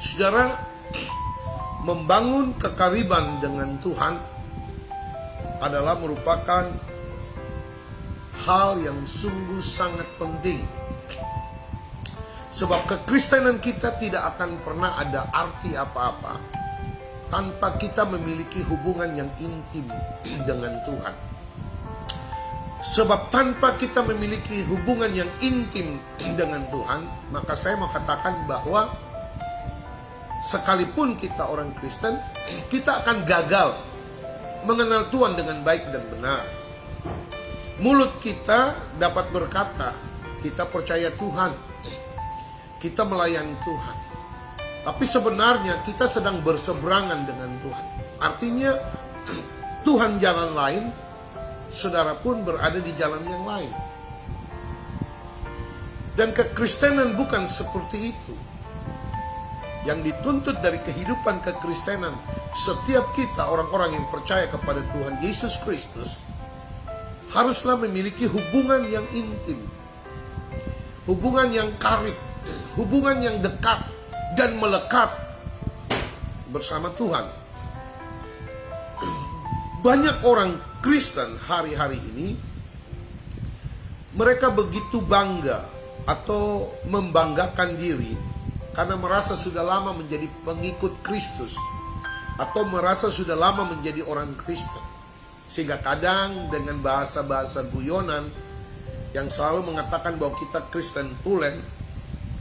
Saudara, membangun kekariban dengan Tuhan adalah merupakan hal yang sungguh sangat penting. Sebab kekristenan kita tidak akan pernah ada arti apa-apa tanpa kita memiliki hubungan yang intim dengan Tuhan. Sebab tanpa kita memiliki hubungan yang intim dengan Tuhan, maka saya mau katakan bahwa sekalipun kita orang Kristen, kita akan gagal mengenal Tuhan dengan baik dan benar. Mulut kita dapat berkata, kita percaya Tuhan, kita melayani Tuhan. Tapi sebenarnya kita sedang berseberangan dengan Tuhan. Artinya Tuhan jalan lain, saudara pun berada di jalan yang lain. Dan kekristenan bukan seperti itu. Yang dituntut dari kehidupan kekristenan, setiap kita orang-orang yang percaya kepada Tuhan Yesus Kristus haruslah memiliki hubungan yang intim, hubungan yang karib, hubungan yang dekat dan melekat bersama Tuhan. Banyak orang Kristen hari-hari ini, mereka begitu bangga atau membanggakan diri karena merasa sudah lama menjadi pengikut Kristus atau merasa sudah lama menjadi orang Kristen. Sehingga kadang dengan bahasa-bahasa guyonan yang selalu mengatakan bahwa kita Kristen tulen,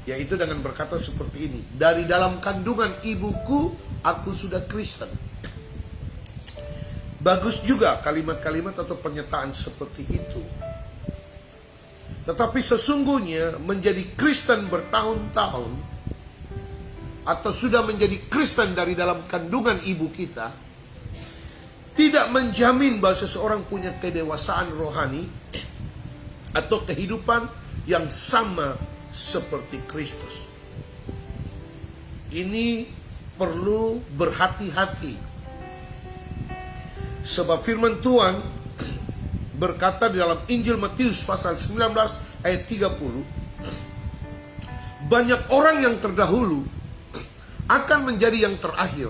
yaitu dengan berkata seperti ini, dari dalam kandungan ibuku aku sudah Kristen. Bagus juga kalimat-kalimat atau pernyataan seperti itu. Tetapi sesungguhnya menjadi Kristen bertahun-tahun atau sudah menjadi Kristen dari dalam kandungan ibu kita tidak menjamin bahwa seseorang punya kedewasaan rohani atau kehidupan yang sama seperti Kristus. Ini perlu berhati-hati. Sebab firman Tuhan berkata di dalam Injil Matius pasal 19 ayat 30, banyak orang yang terdahulu akan menjadi yang terakhir,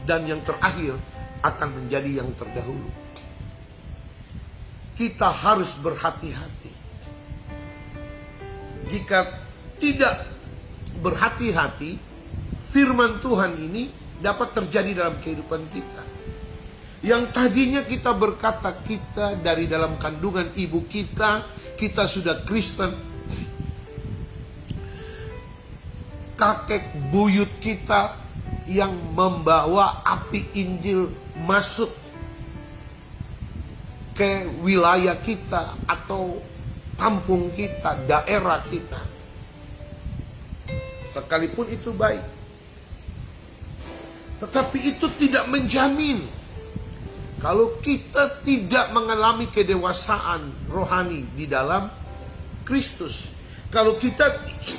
dan yang terakhir akan menjadi yang terdahulu. Kita harus berhati-hati. Jika tidak berhati-hati, firman Tuhan ini dapat terjadi dalam kehidupan kita. Yang tadinya kita berkata kita dari dalam kandungan ibu kita, kita sudah Kristen. Kakek buyut kita yang membawa api Injil masuk ke wilayah kita atau kampung kita, daerah kita. Sekalipun itu baik, tetapi itu tidak menjamin kalau kita tidak mengalami kedewasaan rohani di dalam Kristus. Kalau kita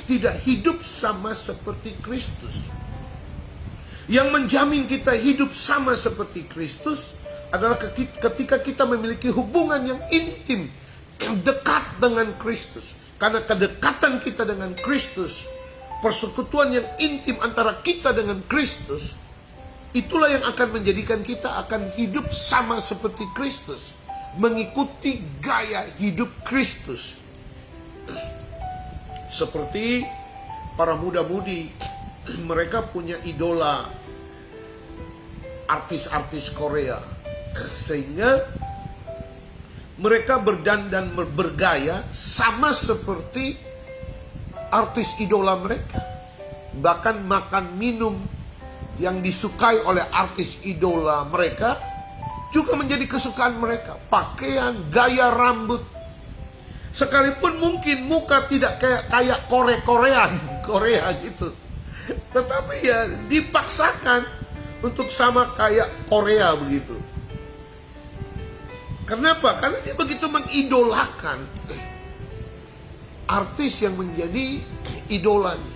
tidak hidup sama seperti Kristus. Yang menjamin kita hidup sama seperti Kristus adalah ketika kita memiliki hubungan yang intim, dekat dengan Kristus. Karena kedekatan kita dengan Kristus, persekutuan yang intim antara kita dengan Kristus, itulah yang akan menjadikan kita akan hidup sama seperti Kristus, mengikuti gaya hidup Kristus. Seperti para muda-mudi, mereka punya idola artis-artis Korea, sehingga mereka berdandan bergaya sama seperti artis idola mereka. Bahkan makan minum yang disukai oleh artis idola mereka juga menjadi kesukaan mereka. Pakaian, gaya rambut, sekalipun mungkin muka tidak kayak Korea gitu, tetapi ya dipaksakan untuk sama kayak Korea begitu. Kenapa? Karena dia begitu mengidolakan artis yang menjadi idolanya.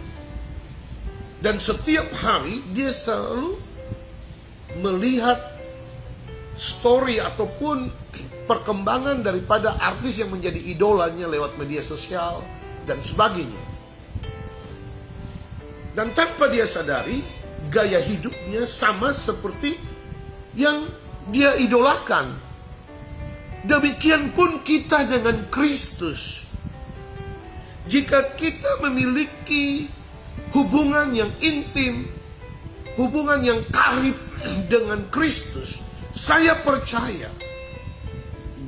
Dan setiap hari dia selalu melihat story ataupun perkembangan daripada artis yang menjadi idolanya lewat media sosial dan sebagainya. Dan tanpa dia sadari, gaya hidupnya sama seperti yang dia idolakan. Demikian pun kita dengan Kristus. Jika kita memiliki hubungan yang intim, hubungan yang karib dengan Kristus, saya percaya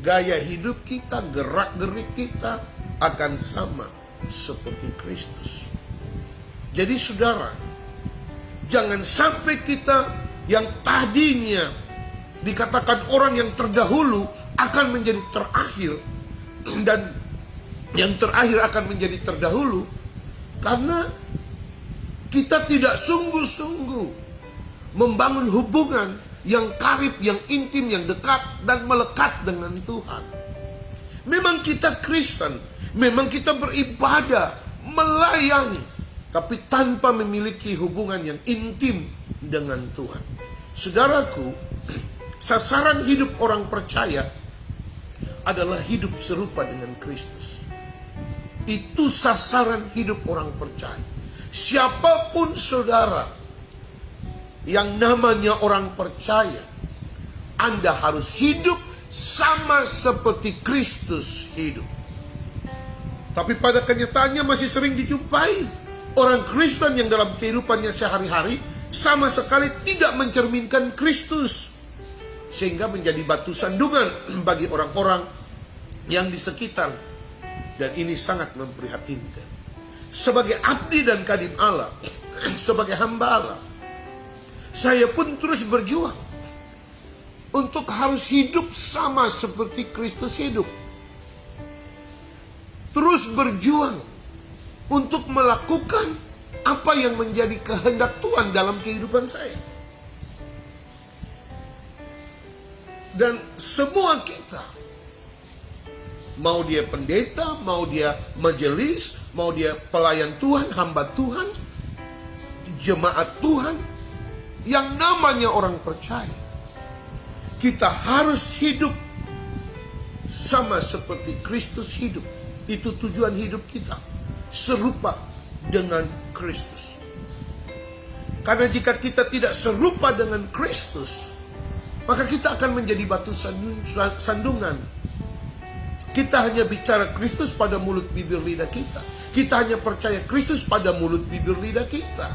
gaya hidup kita, gerak-gerik kita akan sama seperti Kristus. Jadi saudara, jangan sampai kita yang tadinya dikatakan orang yang terdahulu akan menjadi terakhir, dan yang terakhir akan menjadi terdahulu, karena kita tidak sungguh-sungguh membangun hubungan yang karib, yang intim, yang dekat dan melekat dengan Tuhan. Memang kita Kristen, memang kita beribadah, melayani, tapi tanpa memiliki hubungan yang intim dengan Tuhan. Saudaraku, sasaran hidup orang percaya adalah hidup serupa dengan Kristus. Itu sasaran hidup orang percaya. Siapapun saudara yang namanya orang percaya, Anda harus hidup sama seperti Kristus hidup. Tapi pada kenyataannya masih sering dijumpai orang Kristen yang dalam kehidupannya sehari-hari sama sekali tidak mencerminkan Kristus, sehingga menjadi batu sandungan bagi orang-orang yang di sekitar. Dan ini sangat memprihatinkan. Sebagai abdi dan khadim Allah, sebagai hamba Allah, saya pun terus berjuang untuk harus hidup sama seperti Kristus hidup. Terus berjuang untuk melakukan apa yang menjadi kehendak Tuhan dalam kehidupan saya. Dan semua kita, mau dia pendeta, mau dia majelis, mau dia pelayan Tuhan, hamba Tuhan, jemaat Tuhan, yang namanya orang percaya, kita harus hidup sama seperti Kristus hidup. Itu tujuan hidup kita, serupa dengan Kristus. Karena jika kita tidak serupa dengan Kristus, maka kita akan menjadi batu sandungan. Kita hanya bicara Kristus pada mulut bibir lidah kita. Kita hanya percaya Kristus pada mulut bibir lidah kita.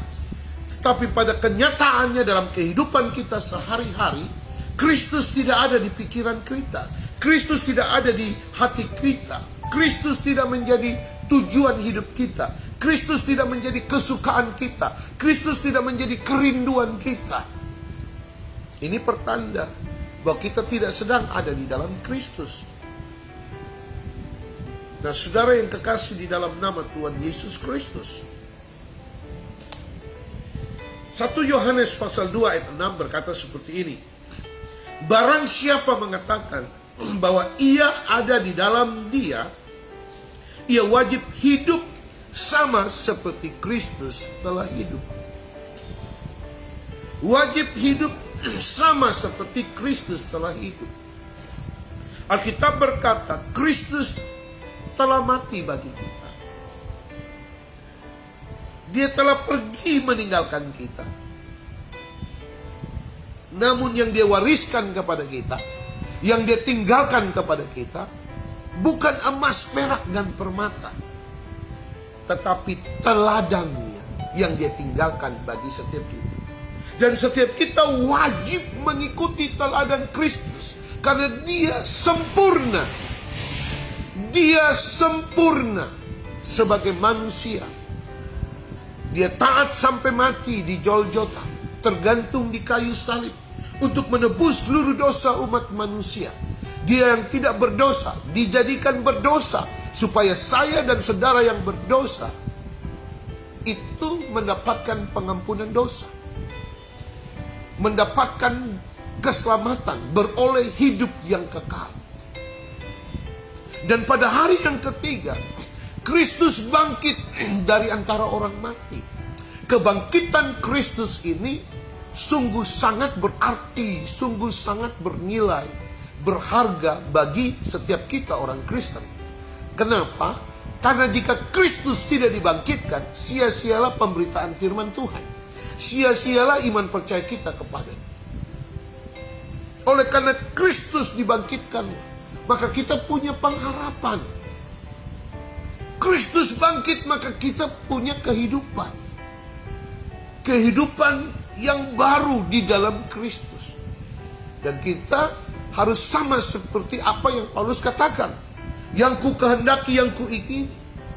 Tapi pada kenyataannya dalam kehidupan kita sehari-hari, Kristus tidak ada di pikiran kita. Kristus tidak ada di hati kita. Kristus tidak menjadi tujuan hidup kita. Kristus tidak menjadi kesukaan kita. Kristus tidak menjadi kerinduan kita. Ini pertanda bahwa kita tidak sedang ada di dalam Kristus. Nah, saudara yang kekasih di dalam nama Tuhan Yesus Kristus, 1 Yohanes pasal 2 ayat 6 berkata seperti ini. Barang siapa mengatakan bahwa ia ada di dalam Dia, ia wajib hidup sama seperti Kristus telah hidup. Wajib hidup sama seperti Kristus telah hidup. Alkitab berkata, Kristus telah mati bagi kita. Dia telah pergi meninggalkan kita. Namun yang dia wariskan kepada kita, yang dia tinggalkan kepada kita, bukan emas, perak, dan permata, tetapi teladannya yang dia tinggalkan bagi setiap kita. Dan setiap kita wajib mengikuti teladan Kristus, karena dia sempurna. Dia sempurna sebagai manusia. Dia taat sampai mati di Golgota, tergantung di kayu salib untuk menebus seluruh dosa umat manusia. Dia yang tidak berdosa dijadikan berdosa supaya saya dan saudara yang berdosa itu mendapatkan pengampunan dosa, mendapatkan keselamatan, beroleh hidup yang kekal. Dan pada hari yang ketiga, Kristus bangkit dari antara orang mati. Kebangkitan Kristus ini sungguh sangat berarti, sungguh sangat bernilai, berharga bagi setiap kita orang Kristen. Kenapa? Karena jika Kristus tidak dibangkitkan, sia-sialah pemberitaan firman Tuhan. Sia-sialah iman percaya kita kepadanya. Oleh karena Kristus dibangkitkan, maka kita punya pengharapan. Kristus bangkit, maka kita punya kehidupan. Kehidupan yang baru di dalam Kristus. Dan kita harus sama seperti apa yang Paulus katakan. Yang ku kehendaki, yang ku ingini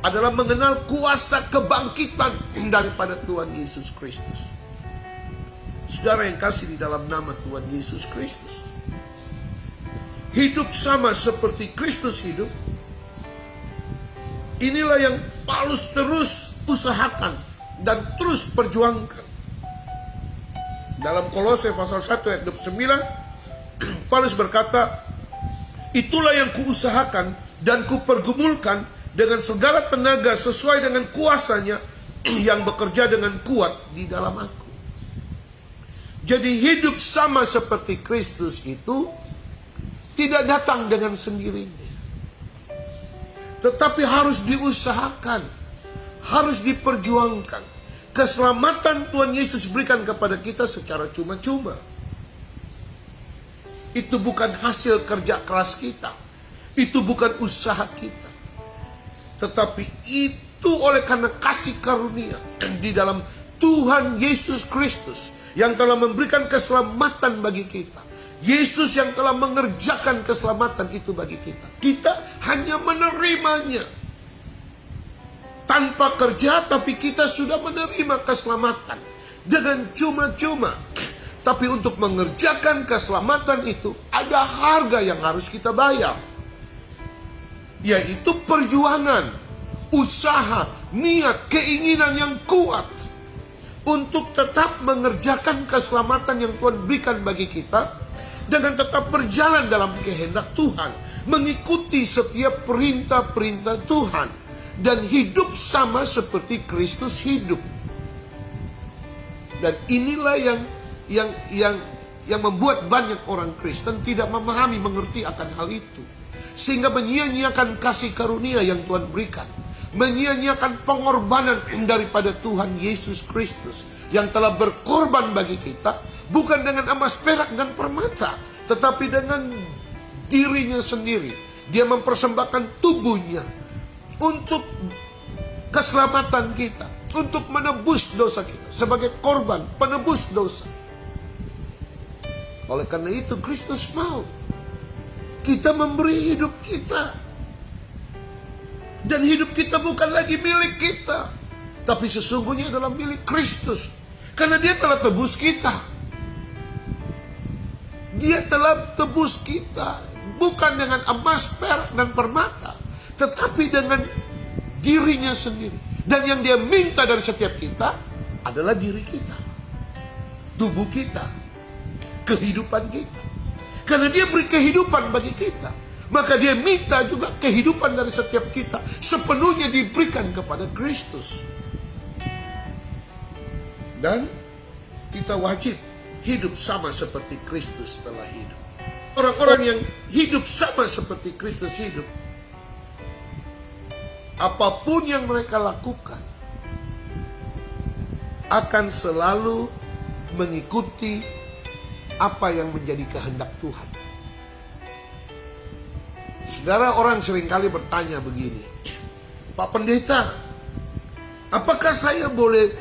adalah mengenal kuasa kebangkitan daripada Tuhan Yesus Kristus. Saudara yang kasih di dalam nama Tuhan Yesus Kristus, hidup sama seperti Kristus hidup, inilah yang Paulus terus usahakan dan terus perjuangkan. Dalam Kolose pasal 1 ayat 29, Paulus berkata, itulah yang kuusahakan dan kupergumulkan dengan segala tenaga sesuai dengan kuasanya yang bekerja dengan kuat di dalam aku. Jadi hidup sama seperti Kristus itu tidak datang dengan sendirinya. Tetapi harus diusahakan, harus diperjuangkan. Keselamatan Tuhan Yesus berikan kepada kita secara cuma-cuma. Itu bukan hasil kerja keras kita. Itu bukan usaha kita. Tetapi itu oleh karena kasih karunia di dalam Tuhan Yesus Kristus yang telah memberikan keselamatan bagi kita. Yesus yang telah mengerjakan keselamatan itu bagi kita. Kita hanya menerimanya. Tanpa kerja, tapi kita sudah menerima keselamatan dengan cuma-cuma. Tapi untuk mengerjakan keselamatan itu ada harga yang harus kita bayar. Yaitu perjuangan, usaha, niat, keinginan yang kuat untuk tetap mengerjakan keselamatan yang Tuhan berikan bagi kita, dengan tetap berjalan dalam kehendak Tuhan, mengikuti setiap perintah-perintah Tuhan, dan hidup sama seperti Kristus hidup. Dan inilah yang membuat banyak orang Kristen tidak memahami, mengerti akan hal itu, sehingga menyia-nyiakan kasih karunia yang Tuhan berikan, menyia-nyiakan pengorbanan daripada Tuhan Yesus Kristus yang telah berkorban bagi kita, bukan dengan emas, perak, dan permata, tetapi dengan dirinya sendiri. Dia mempersembahkan tubuhnya untuk keselamatan kita, untuk menebus dosa kita, sebagai korban penebus dosa. Oleh karena itu Kristus mau kita memberi hidup kita. Dan hidup kita bukan lagi milik kita, tapi sesungguhnya adalah milik Kristus. Karena dia telah tebus kita. Dia telah tebus kita. Bukan dengan emas, perak, dan permata, tetapi dengan dirinya sendiri. Dan yang dia minta dari setiap kita adalah diri kita, tubuh kita, kehidupan kita. Karena dia beri kehidupan bagi kita, maka dia minta juga kehidupan dari setiap kita sepenuhnya diberikan kepada Kristus. Dan kita wajib hidup sama seperti Kristus telah hidup. Orang-orang yang hidup sama seperti Kristus hidup, apapun yang mereka lakukan akan selalu mengikuti apa yang menjadi kehendak Tuhan. Saudara, orang seringkali bertanya begini, Pak Pendeta, apakah saya boleh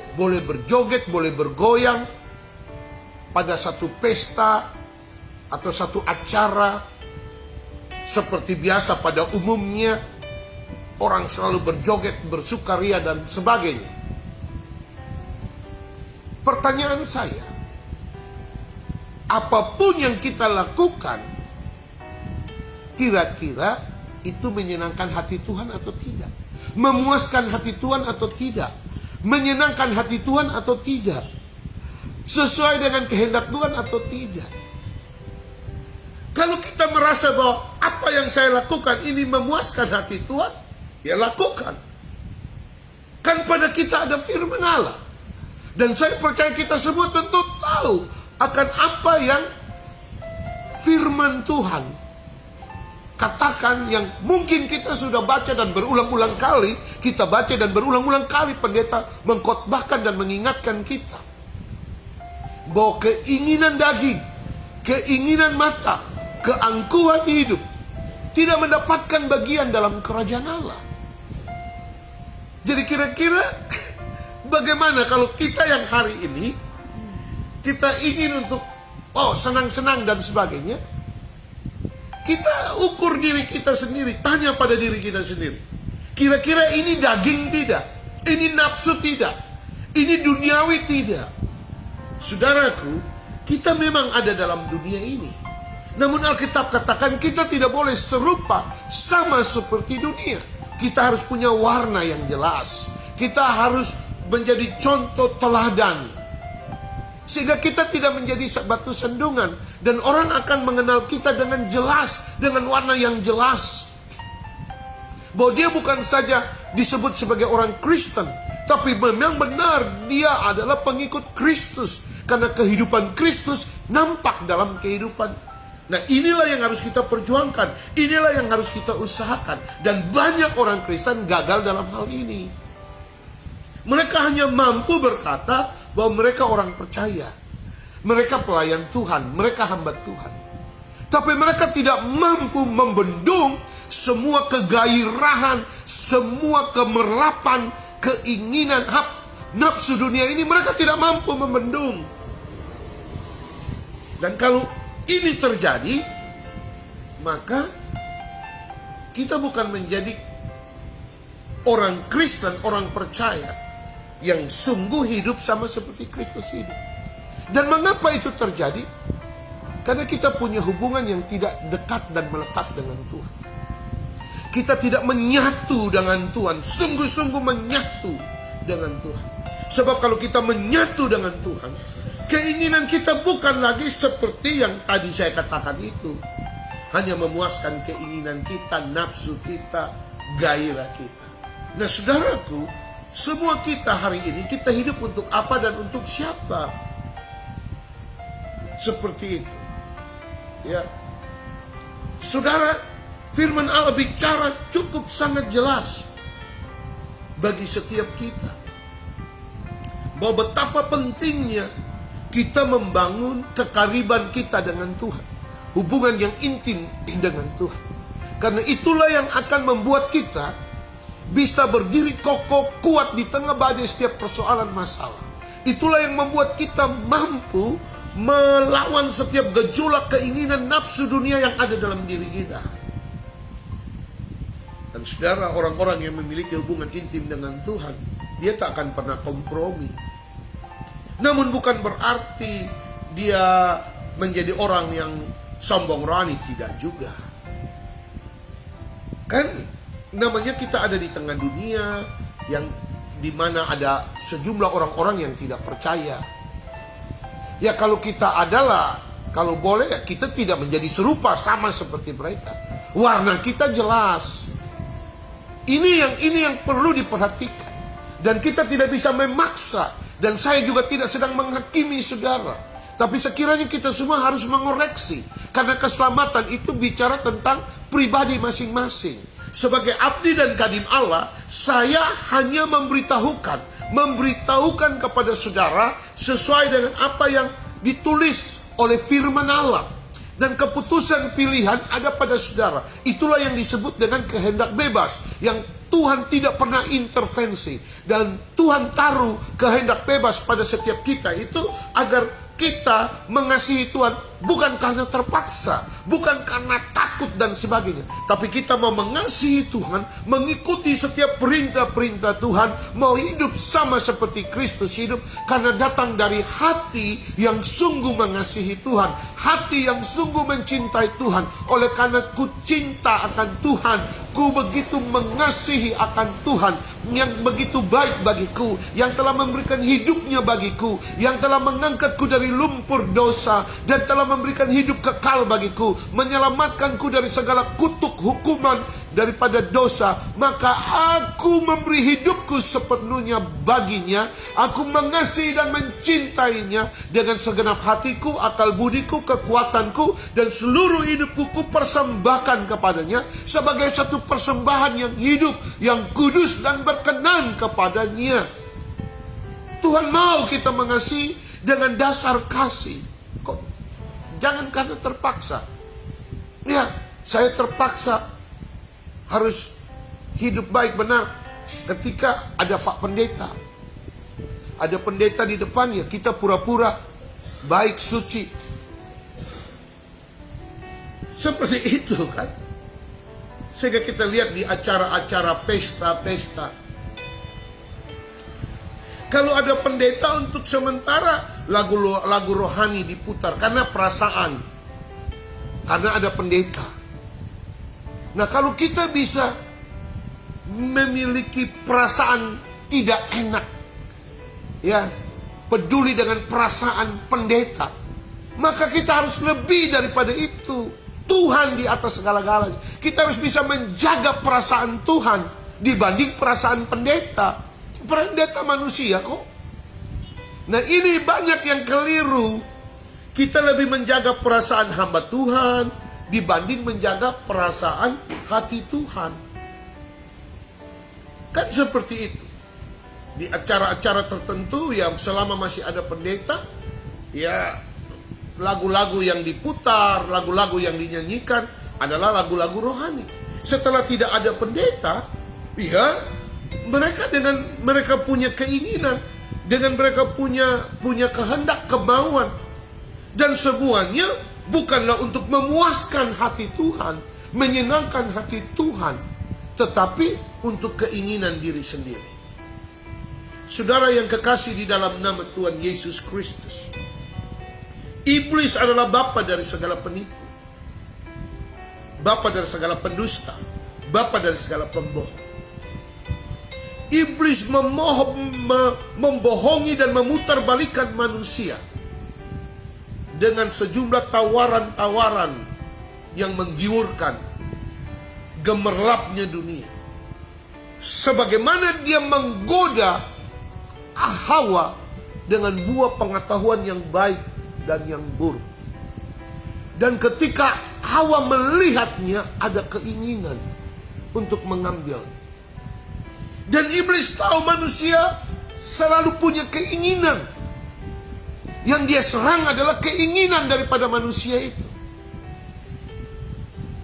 berjoget, boleh bergoyang pada satu pesta atau satu acara seperti biasa pada umumnya orang selalu berjoget, bersukaria dan sebagainya? Pertanyaan saya, apapun yang kita lakukan, kira-kira itu menyenangkan hati Tuhan atau tidak? Memuaskan hati Tuhan atau tidak? Menyenangkan hati Tuhan atau tidak? Sesuai dengan kehendak Tuhan atau tidak? Kalau kita merasa bahwa apa yang saya lakukan ini memuaskan hati Tuhan, ya lakukan. Kan pada kita ada firman Allah. Dan saya percaya kita semua tentu tahu akan apa yang firman Tuhan katakan yang mungkin kita sudah baca dan berulang-ulang kali, kita baca dan berulang-ulang kali pendeta mengkhotbahkan dan mengingatkan kita. Bahwa keinginan daging, keinginan mata, keangkuhan hidup tidak mendapatkan bagian dalam kerajaan Allah. Jadi kira-kira bagaimana kalau kita yang hari ini kita ingin untuk senang-senang dan sebagainya, kita ukur diri kita sendiri, tanya pada diri kita sendiri. Kira-kira ini daging tidak? Ini nafsu tidak? Ini duniawi tidak? Saudaraku, kita memang ada dalam dunia ini. Namun Alkitab katakan kita tidak boleh serupa sama seperti dunia. Kita harus punya warna yang jelas. Kita harus menjadi contoh teladan. Sehingga kita tidak menjadi batu sandungan. Dan orang akan mengenal kita dengan jelas. Dengan warna yang jelas. Bahwa dia bukan saja disebut sebagai orang Kristen. Tapi memang benar dia adalah pengikut Kristus. Karena kehidupan Kristus nampak dalam kehidupan. Nah, inilah yang harus kita perjuangkan. Inilah yang harus kita usahakan. Dan banyak orang Kristen gagal dalam hal ini. Mereka hanya mampu berkata bahwa mereka orang percaya. Mereka pelayan Tuhan. Mereka hamba Tuhan. Tapi mereka tidak mampu membendung semua kegairahan, semua kemerlapan, keinginan, nafsu dunia ini. Mereka tidak mampu membendung. Dan kalau ini terjadi, maka kita bukan menjadi orang Kristen, orang percaya yang sungguh hidup sama seperti Kristus hidup. Dan mengapa itu terjadi? Karena kita punya hubungan yang tidak dekat dan melekat dengan Tuhan. Kita tidak menyatu dengan Tuhan, sungguh-sungguh menyatu dengan Tuhan. Sebab kalau kita menyatu dengan Tuhan, keinginan kita bukan lagi seperti yang tadi saya katakan itu. Hanya memuaskan keinginan kita, nafsu kita, gairah kita. Nah, saudaraku, semua kita hari ini, kita hidup untuk apa dan untuk siapa? Seperti itu. Ya. Saudara, firman Allah bicara cukup sangat jelas bagi setiap kita. Bahwa betapa pentingnya kita membangun kekariban kita dengan Tuhan. Hubungan yang intim dengan Tuhan. Karena itulah yang akan membuat kita bisa berdiri kokoh kuat di tengah badai setiap persoalan masalah. Itulah yang membuat kita mampu melawan setiap gejolak keinginan nafsu dunia yang ada dalam diri kita. Dan saudara, orang-orang yang memiliki hubungan intim dengan Tuhan, dia tak akan pernah kompromi. Namun bukan berarti dia menjadi orang yang sombong rohani, tidak juga. Kan namanya kita ada di tengah dunia yang dimana ada sejumlah orang-orang yang tidak percaya. Ya kalau kita adalah, kalau boleh ya kita tidak menjadi serupa sama seperti mereka. Warna kita jelas. Ini yang perlu diperhatikan. Dan kita tidak bisa memaksa. Dan saya juga tidak sedang menghakimi saudara. Tapi sekiranya kita semua harus mengoreksi. Karena keselamatan itu bicara tentang pribadi masing-masing. Sebagai abdi dan khadim Allah, saya hanya memberitahukan kepada saudara sesuai dengan apa yang ditulis oleh firman Allah. Dan keputusan pilihan ada pada saudara. Itulah yang disebut dengan kehendak bebas. Yang Tuhan tidak pernah intervensi. Dan Tuhan taruh kehendak bebas pada setiap kita itu agar kita mengasihi Tuhan bukan karena terpaksa, bukan karena takut dan sebagainya. Tapi kita mau mengasihi Tuhan, mengikuti setiap perintah-perintah Tuhan, mau hidup sama seperti Kristus hidup, karena datang dari hati yang sungguh mengasihi Tuhan, hati yang sungguh mencintai Tuhan. Oleh karena ku cinta akan Tuhan, ku begitu mengasihi akan Tuhan, yang begitu baik bagiku, yang telah memberikan hidupnya bagiku, yang telah mengangkatku dari lumpur dosa, dan telah memberikan hidup kekal bagiku, menyelamatkanku dari segala kutuk hukuman daripada dosa, maka aku memberi hidupku sepenuhnya baginya. Aku mengasihi dan mencintainya dengan segenap hatiku, akal budiku, kekuatanku, dan seluruh hidupku kupersembahkan kepadanya sebagai satu persembahan yang hidup, yang kudus dan berkenan kepadanya. Tuhan mau kita mengasihi dengan dasar kasih. Kok jangan karena terpaksa. Ya, saya terpaksa harus hidup baik benar ketika ada Pak Pendeta. Ada pendeta di depannya, kita pura-pura baik suci. Seperti itu kan. Sehingga kita lihat di acara-acara pesta-pesta. Kalau ada pendeta, untuk sementara lagu rohani diputar karena perasaan. Karena ada pendeta. Nah, kalau kita bisa memiliki perasaan tidak enak, ya, peduli dengan perasaan pendeta, maka kita harus lebih daripada itu. Tuhan di atas segala-galanya. Kita harus bisa menjaga perasaan Tuhan dibanding perasaan pendeta. Pendeta manusia kok. Nah, ini banyak yang keliru. Kita lebih menjaga perasaan hamba Tuhan dibanding menjaga perasaan hati Tuhan. Kan seperti itu. Di acara-acara tertentu yang selama masih ada pendeta, ya lagu-lagu yang diputar, lagu-lagu yang dinyanyikan adalah lagu-lagu rohani. Setelah tidak ada pendeta, ya mereka punya keinginan, dengan mereka punya kehendak, kemauan, dan semuanya bukanlah untuk memuaskan hati Tuhan, menyenangkan hati Tuhan, tetapi untuk keinginan diri sendiri. Saudara yang kekasih di dalam nama Tuhan Yesus Kristus, iblis adalah bapa dari segala penipu, bapa dari segala pendusta, bapa dari segala pembohong. Iblis membohongi dan memutarbalikkan manusia dengan sejumlah tawaran-tawaran yang menggiurkan, gemerlapnya dunia. Sebagaimana dia menggoda Hawa dengan buah pengetahuan yang baik dan yang buruk. Dan ketika Hawa melihatnya, ada keinginan untuk mengambil. Dan iblis tahu manusia selalu punya keinginan. Yang dia serang adalah keinginan daripada manusia itu.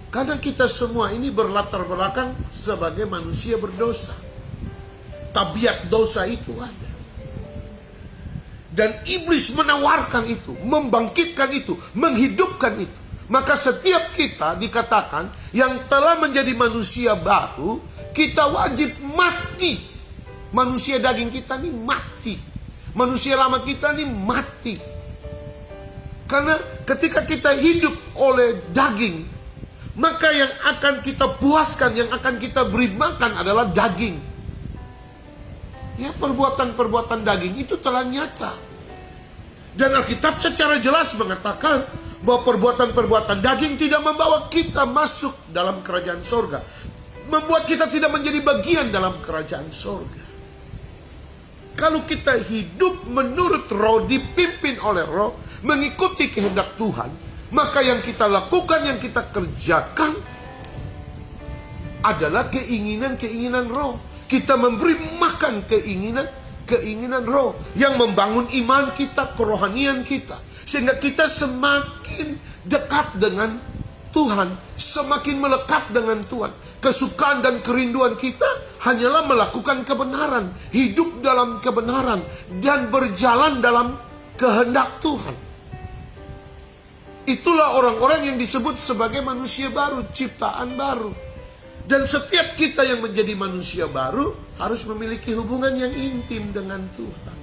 Karena kita semua ini berlatar belakang sebagai manusia berdosa. Tabiat dosa itu ada. Dan iblis menawarkan itu, membangkitkan itu, menghidupkan itu. Maka setiap kita dikatakan yang telah menjadi manusia baru, kita wajib mati. Manusia daging kita ini mati. Manusia lama kita ini mati. Karena ketika kita hidup oleh daging, maka yang akan kita puaskan, yang akan kita beri makan adalah daging. Ya, perbuatan-perbuatan daging itu telah nyata. Dan Alkitab secara jelas mengatakan bahwa perbuatan-perbuatan daging tidak membawa kita masuk dalam kerajaan sorga. Membuat kita tidak menjadi bagian dalam kerajaan sorga. Kalau kita hidup menurut roh, dipimpin oleh roh, mengikuti kehendak Tuhan, maka yang kita lakukan, yang kita kerjakan adalah keinginan-keinginan roh. Kita memberi makan keinginan roh yang membangun iman kita, kerohanian kita, sehingga kita semakin dekat dengan Tuhan, semakin melekat dengan Tuhan. Kesukaan dan kerinduan kita hanyalah melakukan kebenaran, hidup dalam kebenaran, dan berjalan dalam kehendak Tuhan. Itulah orang-orang yang disebut sebagai manusia baru, ciptaan baru. Dan setiap kita yang menjadi manusia baru harus memiliki hubungan yang intim dengan Tuhan.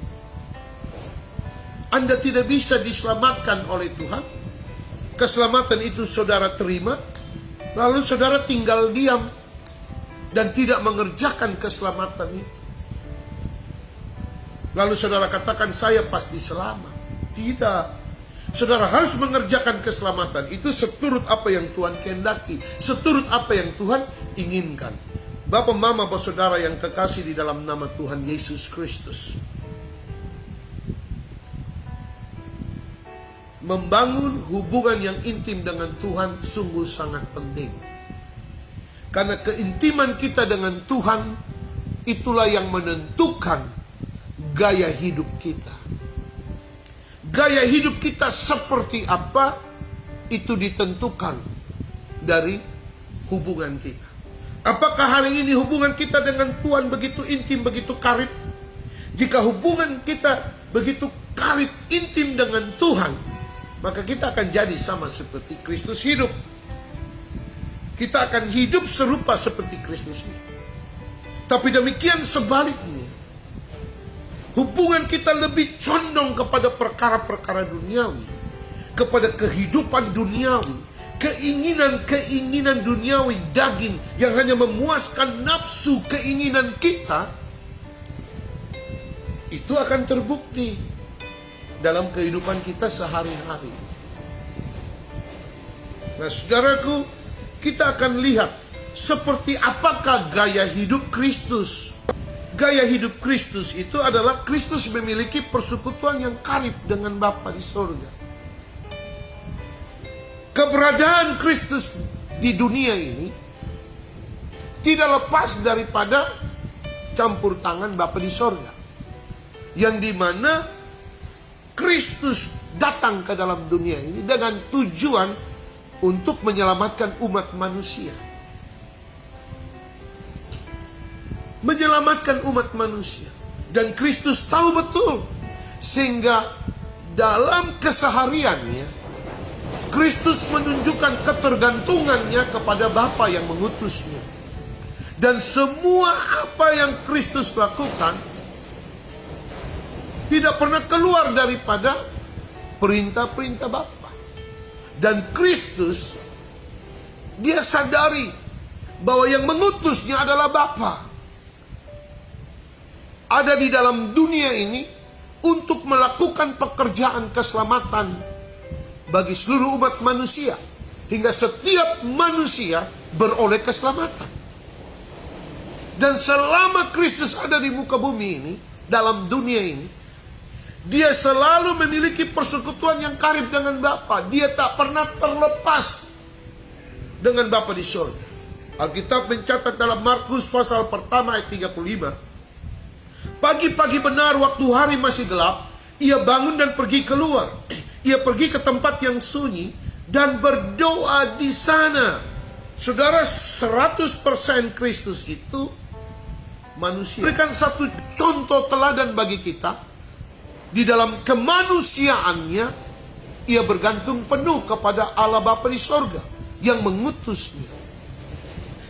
Anda tidak bisa diselamatkan oleh Tuhan. Keselamatan itu saudara terima, lalu saudara tinggal diam dan tidak mengerjakan keselamatan itu. Lalu saudara katakan, saya pasti selamat. Tidak. Saudara harus mengerjakan keselamatan. Itu seturut apa yang Tuhan kehendaki, seturut apa yang Tuhan inginkan. Bapak, mama, saudara yang kekasih di dalam nama Tuhan Yesus Kristus, membangun hubungan yang intim dengan Tuhan sungguh sangat penting. Karena keintiman kita dengan Tuhan, itulah yang menentukan gaya hidup kita. Gaya hidup kita seperti apa, itu ditentukan dari hubungan kita. Apakah hari ini hubungan kita dengan Tuhan begitu intim, begitu karib? Jika hubungan kita begitu karib, intim dengan Tuhan, maka kita akan jadi sama seperti Kristus hidup. Kita akan hidup serupa seperti Kristus hidup. Tapi demikian sebaliknya, hubungan kita lebih condong kepada perkara-perkara duniawi, kepada kehidupan duniawi, keinginan-keinginan duniawi daging yang hanya memuaskan nafsu keinginan kita, itu akan terbukti dalam kehidupan kita sehari-hari. Nah, saudaraku, kita akan lihat seperti apakah gaya hidup Kristus. Gaya hidup Kristus itu adalah Kristus memiliki persekutuan yang karib dengan Bapa di sorga. Keberadaan Kristus di dunia ini tidak lepas daripada campur tangan Bapa di sorga, yang dimana Kristus datang ke dalam dunia ini dengan tujuan untuk menyelamatkan umat manusia. Menyelamatkan umat manusia. Dan Kristus tahu betul, sehingga dalam kesehariannya Kristus menunjukkan ketergantungannya kepada Bapa yang mengutusnya. Dan semua apa yang Kristus lakukan tidak pernah keluar daripada perintah-perintah Bapa. Dan Kristus, dia sadari bahwa yang mengutusnya adalah Bapa. Ada di dalam dunia ini untuk melakukan pekerjaan keselamatan bagi seluruh umat manusia, hingga setiap manusia beroleh keselamatan. Dan selama Kristus ada di muka bumi ini, dalam dunia ini, dia selalu memiliki persekutuan yang karib dengan Bapa. Dia tak pernah terlepas dengan Bapa di surga. Alkitab mencatat dalam Markus pasal pertama ayat 35. Pagi-pagi benar waktu hari masih gelap, ia bangun dan pergi keluar. Ia pergi ke tempat yang sunyi dan berdoa di sana. Saudara, 100% Kristus itu manusia. Berikan satu contoh teladan bagi kita. Di dalam kemanusiaannya, ia bergantung penuh kepada Allah Bapa di sorga yang mengutusnya,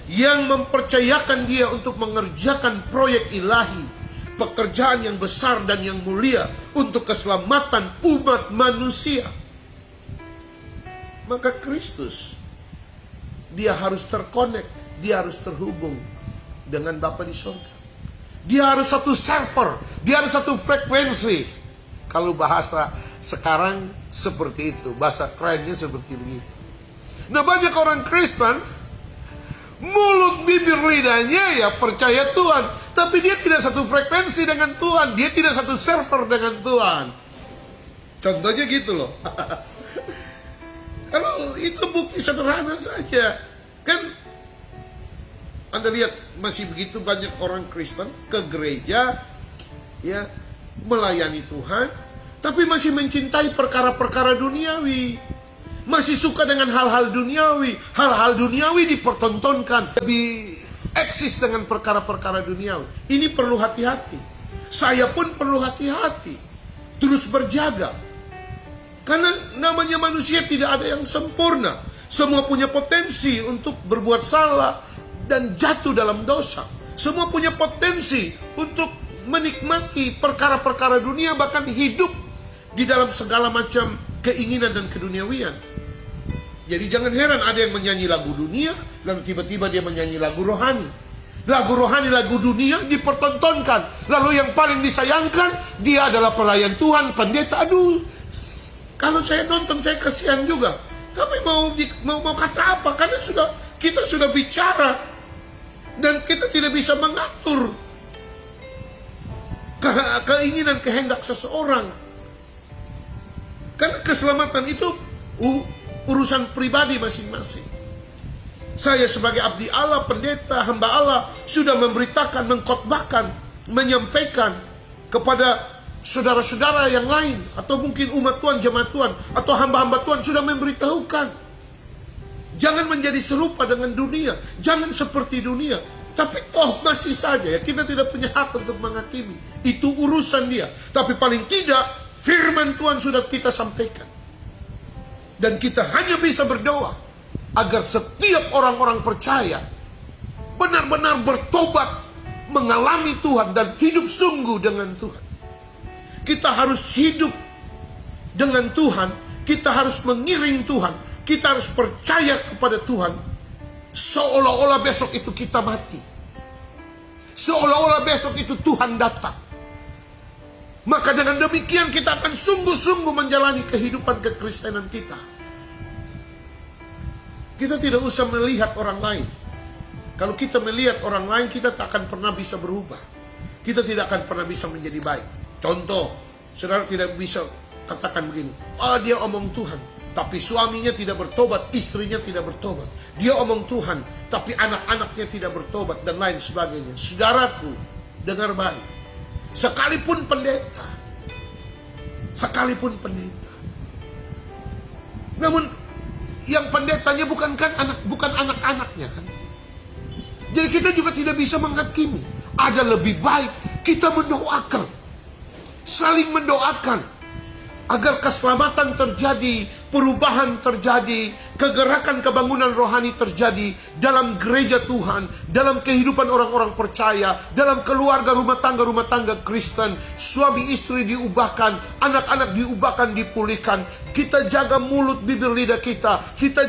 yang mempercayakan dia untuk mengerjakan proyek ilahi, pekerjaan yang besar dan yang mulia untuk keselamatan umat manusia. Maka Kristus, dia harus terkonek, dia harus terhubung dengan Bapa di sorga. Dia harus satu server, dia harus satu frekuensi. Kalau bahasa sekarang seperti itu, bahasa kerennya seperti begitu. Nah, banyak orang Kristen, mulut bibir lidahnya ya percaya Tuhan, tapi dia tidak satu frekuensi dengan Tuhan, dia tidak satu server dengan Tuhan. Contohnya gitu loh. Kalau itu bukti sederhana saja. Kan Anda lihat masih begitu banyak orang Kristen ke gereja, ya, melayani Tuhan, tapi masih mencintai perkara-perkara duniawi. Masih suka dengan hal-hal duniawi. Hal-hal duniawi dipertontonkan, lebih eksis dengan perkara-perkara duniawi. Ini perlu hati-hati. Saya pun perlu hati-hati. Terus berjaga. Karena namanya manusia tidak ada yang sempurna. Semua punya potensi untuk berbuat salah dan jatuh dalam dosa. Semua punya potensi untuk menikmati perkara-perkara dunia, bahkan hidup di dalam segala macam keinginan dan keduniawian. Jadi jangan heran ada yang menyanyi lagu dunia, lalu tiba-tiba dia menyanyi lagu rohani. Lagu rohani, lagu dunia dipertontonkan. Lalu yang paling disayangkan, dia adalah pelayan Tuhan, pendeta. Aduh, Kalau saya nonton saya kasihan juga. Tapi mau kata apa? Karena kita sudah bicara dan kita tidak bisa mengatur keinginan kehendak seseorang. Karena keselamatan itu urusan pribadi masing-masing. Saya sebagai abdi Allah, pendeta, hamba Allah sudah memberitakan, mengkhotbahkan, menyampaikan kepada saudara-saudara yang lain, atau mungkin umat Tuhan, jemaat Tuhan, atau hamba-hamba Tuhan sudah memberitahukan. Jangan menjadi serupa dengan dunia, jangan seperti dunia. Tapi toh masih saja ya, kita tidak punya hak untuk menghakimi. Itu urusan dia. Tapi paling tidak firman Tuhan sudah kita sampaikan. Dan kita hanya bisa berdoa agar setiap orang-orang percaya benar-benar bertobat, mengalami Tuhan dan hidup sungguh dengan Tuhan. Kita harus hidup dengan Tuhan, kita harus mengiring Tuhan, kita harus percaya kepada Tuhan, seolah-olah besok itu kita mati, seolah-olah besok itu Tuhan datang. Maka dengan demikian kita akan sungguh-sungguh menjalani kehidupan kekristenan kita. Kita tidak usah melihat orang lain. Kalau kita melihat orang lain, kita tak akan pernah bisa berubah. Kita tidak akan pernah bisa menjadi baik. Contoh, saudara tidak bisa katakan begini, dia omong Tuhan, tapi suaminya tidak bertobat, istrinya tidak bertobat. Dia omong Tuhan, tapi anak-anaknya tidak bertobat, dan lain sebagainya. Saudaraku, dengar baik. Sekalipun pendeta. Namun, yang pendetanya bukan anak-anaknya kan. Jadi kita juga tidak bisa menghakimi. Ada lebih baik kita mendoakan, saling mendoakan, agar keselamatan terjadi, perubahan terjadi, kegerakan kebangunan rohani terjadi dalam gereja Tuhan, dalam kehidupan orang-orang percaya, dalam keluarga rumah tangga Kristen. Suami istri diubahkan, anak-anak diubahkan, dipulihkan. Kita jaga mulut, bibir, lidah kita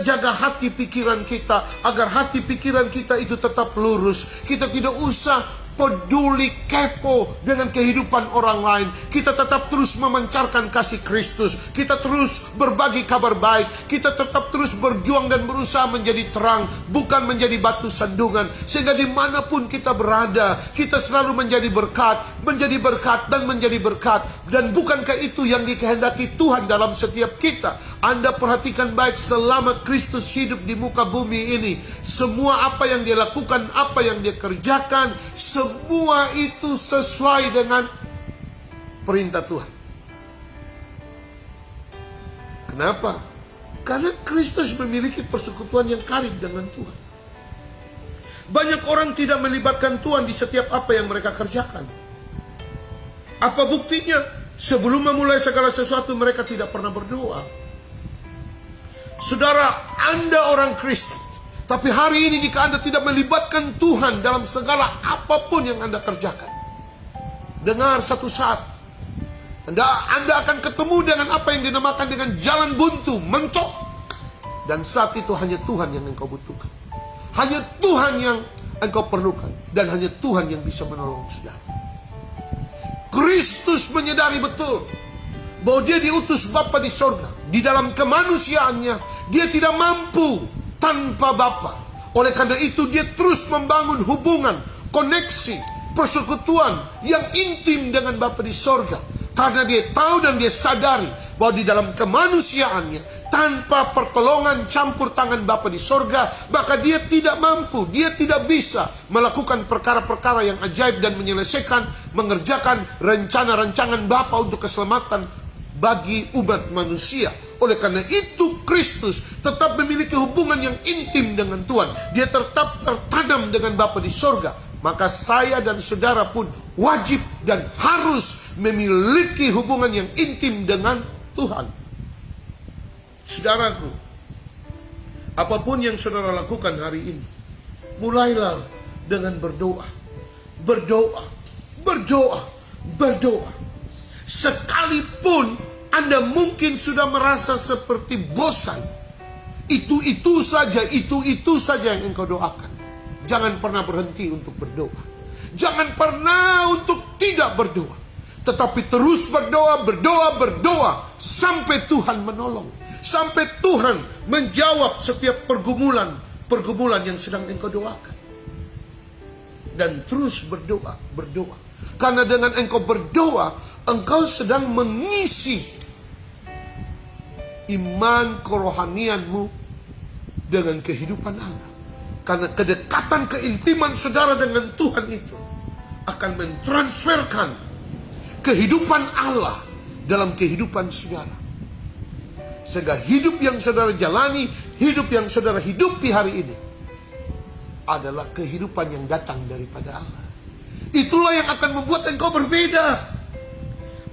jaga hati pikiran kita, agar hati pikiran kita itu tetap lurus. Kita tidak usah peduli, kepo dengan kehidupan orang lain. Kita tetap terus memancarkan kasih Kristus. Kita terus berbagi kabar baik. Kita tetap terus berjuang dan berusaha menjadi terang, bukan menjadi batu sandungan. Sehingga dimanapun kita berada, kita selalu menjadi berkat, dan menjadi berkat. Dan bukankah itu yang dikehendaki Tuhan dalam setiap kita? Anda perhatikan baik, selama Kristus hidup di muka bumi ini, semua apa yang dia lakukan, apa yang dia kerjakan, semua itu sesuai dengan perintah Tuhan. Kenapa? Karena Kristus memiliki persekutuan yang karib dengan Tuhan. Banyak orang tidak melibatkan Tuhan di setiap apa yang mereka kerjakan. Apa buktinya? Sebelum memulai segala sesuatu mereka tidak pernah berdoa. Saudara, Anda orang Kristen, tapi hari ini jika Anda tidak melibatkan Tuhan dalam segala apapun yang Anda kerjakan, dengar, satu saat Anda akan ketemu dengan apa yang dinamakan dengan jalan buntu, mentok. Dan saat itu hanya Tuhan yang engkau butuhkan, hanya Tuhan yang engkau perlukan, dan hanya Tuhan yang bisa menolong saudara. Kristus menyadari betul bahwa dia diutus Bapa di sorga. Di dalam kemanusiaannya dia tidak mampu tanpa Bapa. Oleh karena itu dia terus membangun hubungan, koneksi, persekutuan yang intim dengan Bapa di sorga. Karena dia tahu dan dia sadari bahwa di dalam kemanusiaannya, tanpa pertolongan campur tangan Bapa di sorga, maka dia tidak mampu, dia tidak bisa melakukan perkara-perkara yang ajaib dan menyelesaikan, mengerjakan rencana-rancangan Bapa untuk keselamatan bagi umat manusia. Oleh karena itu Kristus tetap memiliki hubungan yang intim dengan Tuhan. Dia tetap tertanam dengan Bapa di sorga. Maka saya dan saudara pun wajib dan harus memiliki hubungan yang intim dengan Tuhan. Saudaraku, apapun yang saudara lakukan hari ini, mulailah dengan berdoa. Berdoa. Sekalipun Anda mungkin sudah merasa seperti bosan, itu saja yang engkau doakan. Jangan pernah berhenti untuk berdoa. Jangan pernah untuk tidak berdoa. Tetapi terus berdoa sampai Tuhan menolong. Sampai Tuhan menjawab setiap pergumulan yang sedang engkau doakan. Dan terus berdoa. Karena dengan engkau berdoa, engkau sedang mengisi iman kerohanianmu dengan kehidupan Allah. Karena kedekatan keintiman saudara dengan Tuhan itu akan mentransferkan kehidupan Allah dalam kehidupan saudara. Sehingga hidup yang saudara jalani, hidup yang saudara hidupi hari ini adalah kehidupan yang datang daripada Allah. Itulah yang akan membuat engkau berbeda.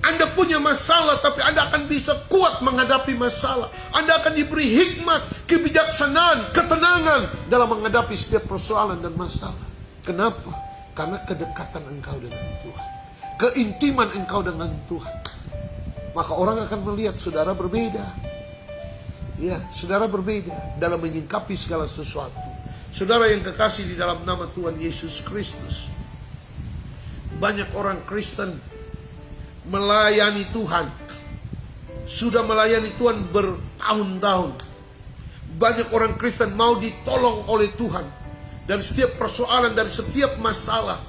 Anda punya masalah, tapi Anda akan bisa kuat menghadapi masalah. Anda akan diberi hikmat, kebijaksanaan, ketenangan dalam menghadapi setiap persoalan dan masalah. Kenapa? Karena kedekatan engkau dengan Tuhan, keintiman engkau dengan Tuhan. Maka orang akan melihat saudara berbeda. Ya, saudara berbeda dalam menyingkapi segala sesuatu. Saudara yang kekasih di dalam nama Tuhan Yesus Kristus, banyak orang Kristen melayani Tuhan, sudah melayani Tuhan bertahun-tahun. Banyak orang Kristen mau ditolong oleh Tuhan dari setiap persoalan, dari setiap masalah,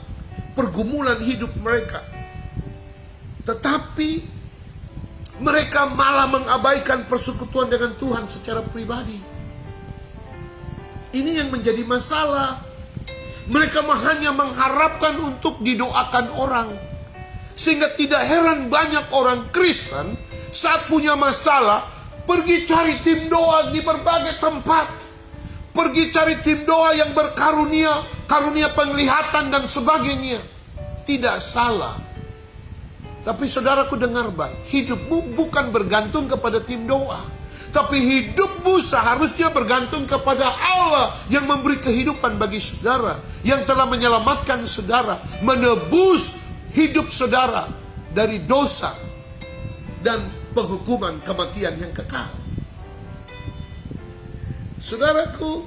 pergumulan hidup mereka. Tetapi mereka malah mengabaikan persekutuan dengan Tuhan secara pribadi. Ini yang menjadi masalah. Mereka hanya mengharapkan untuk didoakan orang. Sehingga tidak heran banyak orang Kristen saat punya masalah pergi cari tim doa di berbagai tempat. Pergi cari tim doa yang berkarunia, karunia penglihatan dan sebagainya. Tidak salah. Tapi saudaraku dengar baik, hidupmu bukan bergantung kepada tim doa. Tapi hidupmu seharusnya bergantung kepada Allah yang memberi kehidupan bagi saudara, yang telah menyelamatkan saudara, menebus hidup saudara dari dosa dan penghukuman kematian yang kekal. Saudaraku,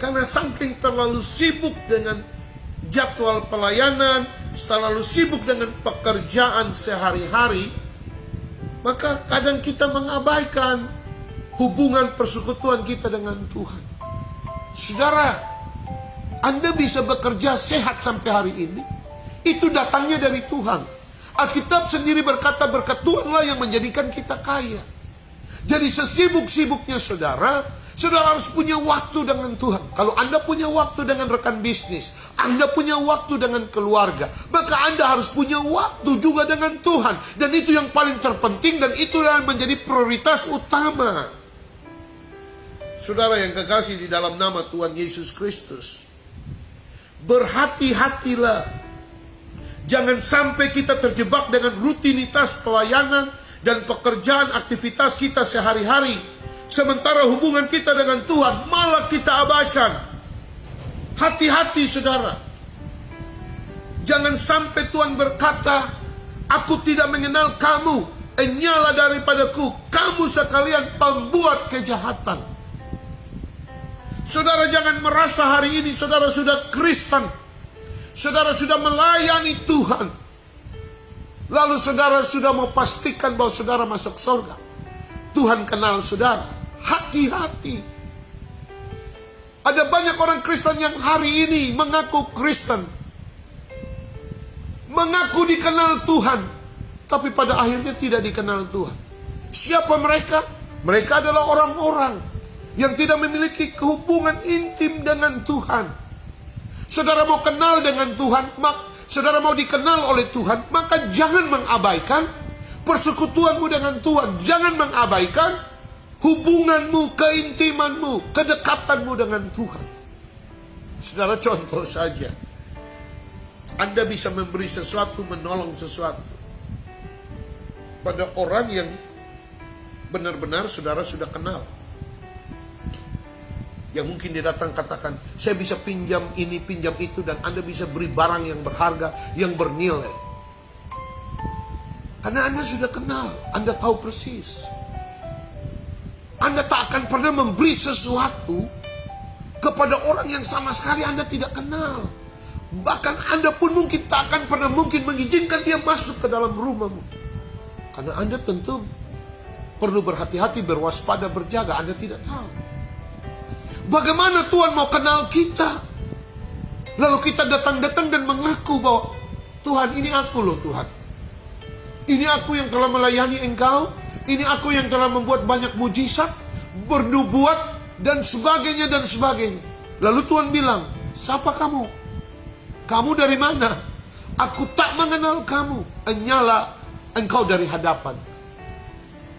karena saking terlalu sibuk dengan jadwal pelayanan, terlalu sibuk dengan pekerjaan sehari-hari, maka kadang kita mengabaikan hubungan persekutuan kita dengan Tuhan. Saudara, Anda bisa bekerja sehat sampai hari ini, itu datangnya dari Tuhan. Alkitab sendiri berkata berkat Tuhanlah yang menjadikan kita kaya. Jadi sesibuk-sibuknya saudara harus punya waktu dengan Tuhan. Kalau Anda punya waktu dengan rekan bisnis, Anda punya waktu dengan keluarga, maka Anda harus punya waktu juga dengan Tuhan. Dan itu yang paling terpenting, dan itu yang menjadi prioritas utama. Saudara yang kekasih di dalam nama Tuhan Yesus Kristus, berhati-hatilah. Jangan sampai kita terjebak dengan rutinitas pelayanan dan pekerjaan aktivitas kita sehari-hari, sementara hubungan kita dengan Tuhan malah kita abaikan. Hati-hati saudara. Jangan sampai Tuhan berkata, aku tidak mengenal kamu, enyalah daripadaku, kamu sekalian pembuat kejahatan. Saudara jangan merasa hari ini saudara sudah Kristen, saudara sudah melayani Tuhan, lalu saudara sudah mau pastikan bahwa saudara masuk surga. Tuhan kenal saudara. Hati-hati. Ada banyak orang Kristen yang hari ini mengaku Kristen, mengaku dikenal Tuhan, tapi pada akhirnya tidak dikenal Tuhan. Siapa mereka? Mereka adalah orang-orang yang tidak memiliki hubungan intim dengan Tuhan. Saudara mau kenal dengan Tuhan, saudara mau dikenal oleh Tuhan, maka jangan mengabaikan persekutuanmu dengan Tuhan. Jangan mengabaikan hubunganmu, keintimanmu, kedekatanmu dengan Tuhan. Saudara, contoh saja, Anda bisa memberi sesuatu, menolong sesuatu pada orang yang benar-benar saudara sudah kenal. Yang mungkin dia datang katakan, saya bisa pinjam ini, pinjam itu, dan Anda bisa beri barang yang berharga, yang bernilai. Karena Anda sudah kenal, Anda tahu persis. Anda tak akan pernah memberi sesuatu kepada orang yang sama sekali Anda tidak kenal. Bahkan Anda pun mungkin tak akan pernah mungkin mengizinkan dia masuk ke dalam rumahmu. Karena Anda tentu perlu berhati-hati, berwaspada, berjaga. Anda tidak tahu bagaimana Tuhan mau kenal kita. Lalu kita datang-datang dan mengaku bahwa Tuhan, ini aku loh Tuhan. Ini aku yang telah melayani Engkau. Ini aku yang telah membuat banyak mujizat, bernubuat, dan sebagainya dan sebagainya. Lalu Tuhan bilang, siapa kamu? Kamu dari mana? Aku tak mengenal kamu. Hanyalah engkau dari hadapan.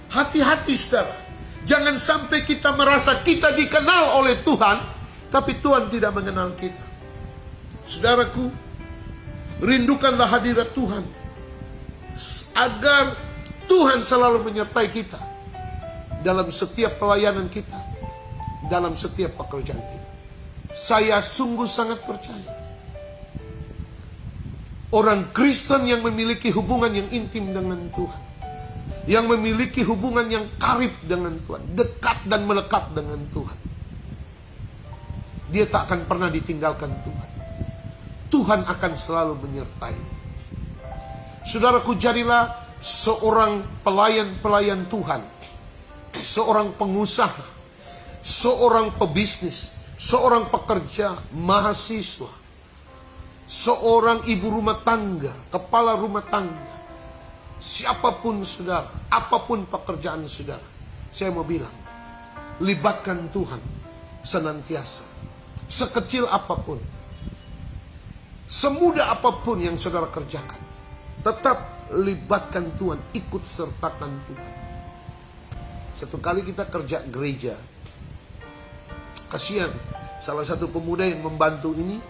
Hati-hati saudara. Jangan sampai kita merasa kita dikenal oleh Tuhan, tapi Tuhan tidak mengenal kita. Saudaraku, rindukanlah hadirat Tuhan, agar Tuhan selalu menyertai kita dalam setiap pelayanan kita, dalam setiap pekerjaan kita. Saya sungguh sangat percaya orang Kristen yang memiliki hubungan yang intim dengan Tuhan, yang memiliki hubungan yang karib dengan Tuhan, dekat dan melekat dengan Tuhan, dia tak akan pernah ditinggalkan Tuhan. Tuhan akan selalu menyertai. Saudaraku, jadilah seorang pelayan-pelayan Tuhan, seorang pengusaha, seorang pebisnis, seorang pekerja, mahasiswa, seorang ibu rumah tangga, kepala rumah tangga, siapapun saudara, apapun pekerjaan saudara, saya mau bilang, libatkan Tuhan senantiasa. Sekecil apapun, semudah apapun yang saudara kerjakan, tetap libatkan Tuhan, ikut sertakan Tuhan. Satu kali kita kerja gereja, kasihan salah satu pemuda yang membantu ini,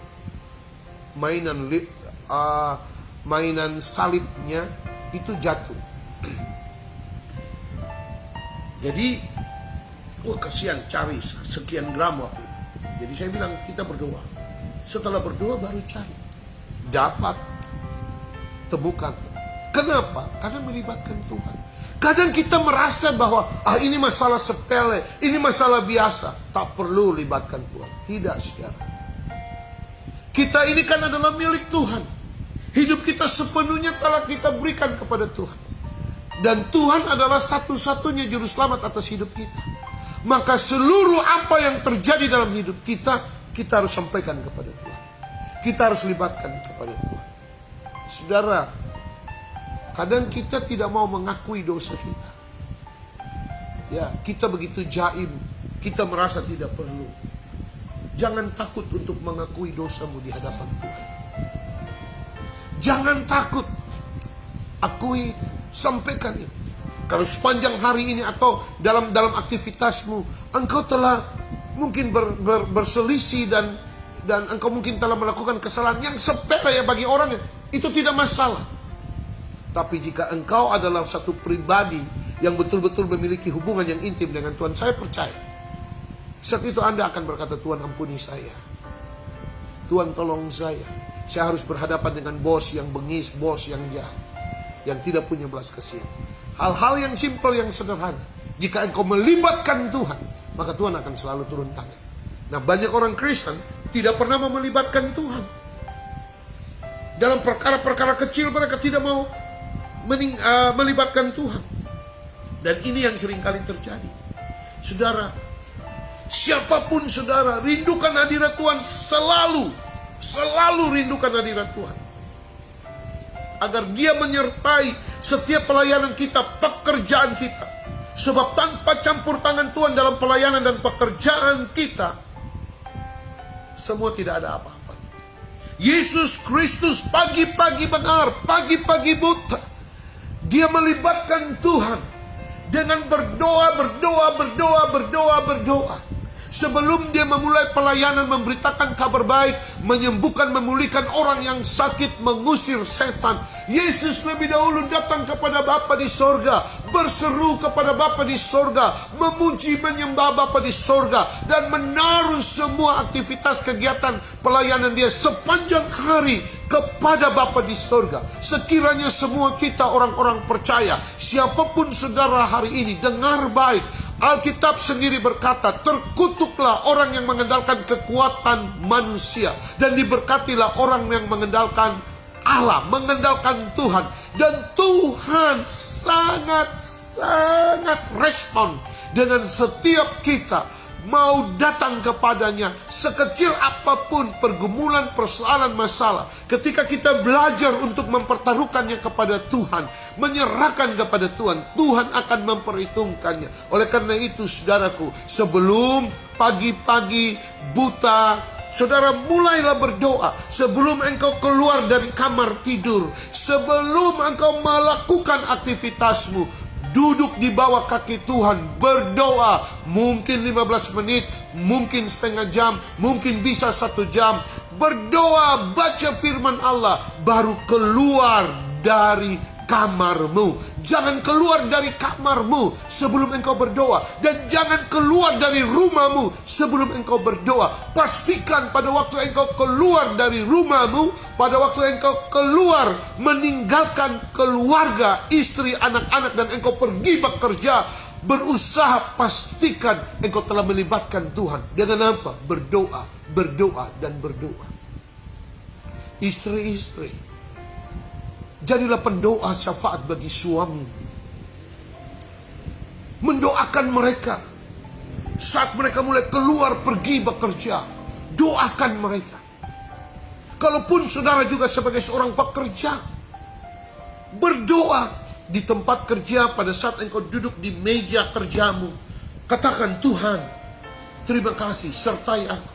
mainan salibnya itu jatuh. Jadi, kasihan, cari sekian gram waktu itu. Jadi saya bilang, kita berdoa. Setelah berdoa baru cari, dapat, temukan. Kenapa? Karena melibatkan Tuhan. Kadang kita merasa bahwa ini masalah sepele, ini masalah biasa, tak perlu libatkan Tuhan. Tidak, saudara. Kita ini kan adalah milik Tuhan. Hidup kita sepenuhnya telah kita berikan kepada Tuhan. Dan Tuhan adalah satu-satunya juru selamat atas hidup kita. Maka seluruh apa yang terjadi dalam hidup kita, kita harus sampaikan kepada Tuhan. Kita harus libatkan kepada Tuhan. Saudara, kadang kita tidak mau mengakui dosa kita. Ya, kita begitu jaim, kita merasa tidak perlu. Jangan takut untuk mengakui dosamu di hadapan Tuhan. Jangan takut. Akui, sampaikan itu. Kalau sepanjang hari ini atau dalam aktivitasmu, engkau telah mungkin berselisih dan engkau mungkin telah melakukan kesalahan yang sepele ya bagi orang, itu tidak masalah. Tapi jika engkau adalah satu pribadi yang betul-betul memiliki hubungan yang intim dengan Tuhan, saya percaya saat itu Anda akan berkata, Tuhan ampuni saya, Tuhan tolong saya. Saya harus berhadapan dengan bos yang bengis, bos yang jahat, yang tidak punya belas kasihan. Hal-hal yang simpel, yang sederhana, jika engkau melibatkan Tuhan, maka Tuhan akan selalu turun tangan. Nah, banyak orang Kristen tidak pernah mau melibatkan Tuhan. Dalam perkara-perkara kecil mereka tidak mau melibatkan Tuhan. Dan ini yang seringkali terjadi. Saudara, siapapun saudara, rindukan hadirat Tuhan selalu rindukan hadirat Tuhan. Agar dia menyertai setiap pelayanan kita, pekerjaan kita. Sebab tanpa campur tangan Tuhan dalam pelayanan dan pekerjaan kita, semua tidak ada apa-apa. Yesus Kristus pagi-pagi benar, pagi-pagi buta, dia melibatkan Tuhan dengan berdoa. Sebelum dia memulai pelayanan, memberitakan kabar baik, menyembuhkan, memulihkan orang yang sakit, mengusir setan, Yesus lebih dahulu datang kepada Bapa di sorga, berseru kepada Bapa di sorga, memuji menyembah Bapa di sorga, dan menaruh semua aktivitas kegiatan pelayanan dia sepanjang hari kepada Bapa di sorga. Sekiranya semua kita orang-orang percaya, siapapun saudara hari ini, dengar baik, Alkitab sendiri berkata, terkutuklah orang yang mengandalkan kekuatan manusia, dan diberkatilah orang yang mengandalkan Allah, mengandalkan Tuhan. Dan Tuhan sangat respon dengan setiap kita mau datang kepadanya, sekecil apapun pergumulan, persoalan, masalah. Ketika kita belajar untuk mempertaruhkannya kepada Tuhan, menyerahkan kepada Tuhan, Tuhan akan memperhitungkannya. Oleh karena itu, saudaraku, sebelum pagi-pagi buta, saudara mulailah berdoa. Sebelum engkau keluar dari kamar tidur, sebelum engkau melakukan aktivitasmu, duduk di bawah kaki Tuhan, berdoa. Mungkin 15 menit, mungkin setengah jam, mungkin bisa 1 jam. Berdoa, baca firman Allah, baru keluar dari kamarmu. Jangan keluar dari kamarmu sebelum engkau berdoa. Dan jangan keluar dari rumahmu sebelum engkau berdoa. Pastikan pada waktu engkau keluar dari rumahmu, pada waktu engkau keluar meninggalkan keluarga, istri, anak-anak, dan engkau pergi bekerja, berusaha, pastikan engkau telah melibatkan Tuhan. Dengan apa? Berdoa, berdoa, dan berdoa. Istri-istri, jadilah pendoa syafaat bagi suami. Mendoakan mereka saat mereka mulai keluar pergi bekerja. Doakan mereka. Kalaupun saudara juga sebagai seorang pekerja, berdoa di tempat kerja pada saat engkau duduk di meja kerjamu. Katakan, Tuhan, terima kasih, sertai aku.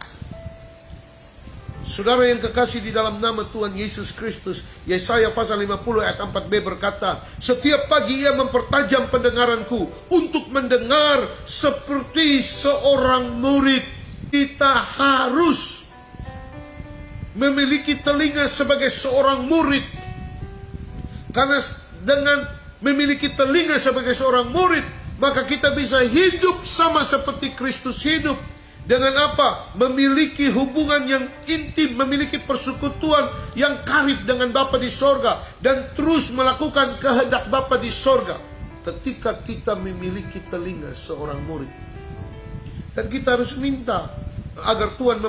Saudara yang kekasih di dalam nama Tuhan Yesus Kristus, Yesaya pasal 50 ayat 4b berkata, setiap pagi ia mempertajam pendengaranku untuk mendengar seperti seorang murid. Kita harus memiliki telinga sebagai seorang murid. Karena dengan memiliki telinga sebagai seorang murid, maka kita bisa hidup sama seperti Kristus hidup. Dengan apa? Memiliki hubungan yang intim, memiliki persekutuan yang karib dengan Bapa di sorga, dan terus melakukan kehendak Bapa di sorga. Ketika kita memiliki telinga seorang murid, dan kita harus minta agar Tuhan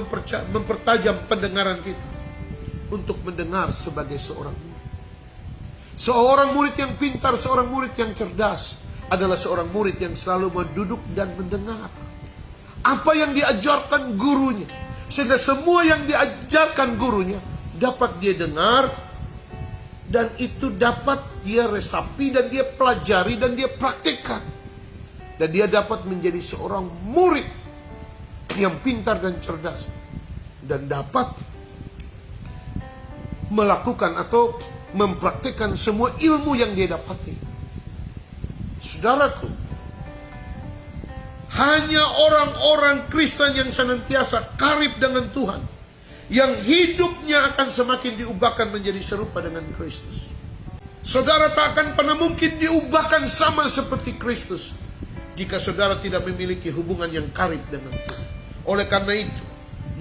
mempertajam pendengaran kita untuk mendengar sebagai seorang murid. Seorang murid yang pintar, seorang murid yang cerdas adalah seorang murid yang selalu menduduk dan mendengar apa yang diajarkan gurunya, sehingga semua yang diajarkan gurunya dapat dia dengar, dan itu dapat dia resapi, dan dia pelajari, dan dia praktikkan, dan dia dapat menjadi seorang murid yang pintar dan cerdas, dan dapat melakukan atau mempraktikkan semua ilmu yang dia dapati. Saudaraku, hanya orang-orang Kristen yang senantiasa karib dengan Tuhan, yang hidupnya akan semakin diubahkan menjadi serupa dengan Kristus. Saudara tak akan pernah mungkin diubahkan sama seperti Kristus jika saudara tidak memiliki hubungan yang karib dengan Tuhan. Oleh karena itu,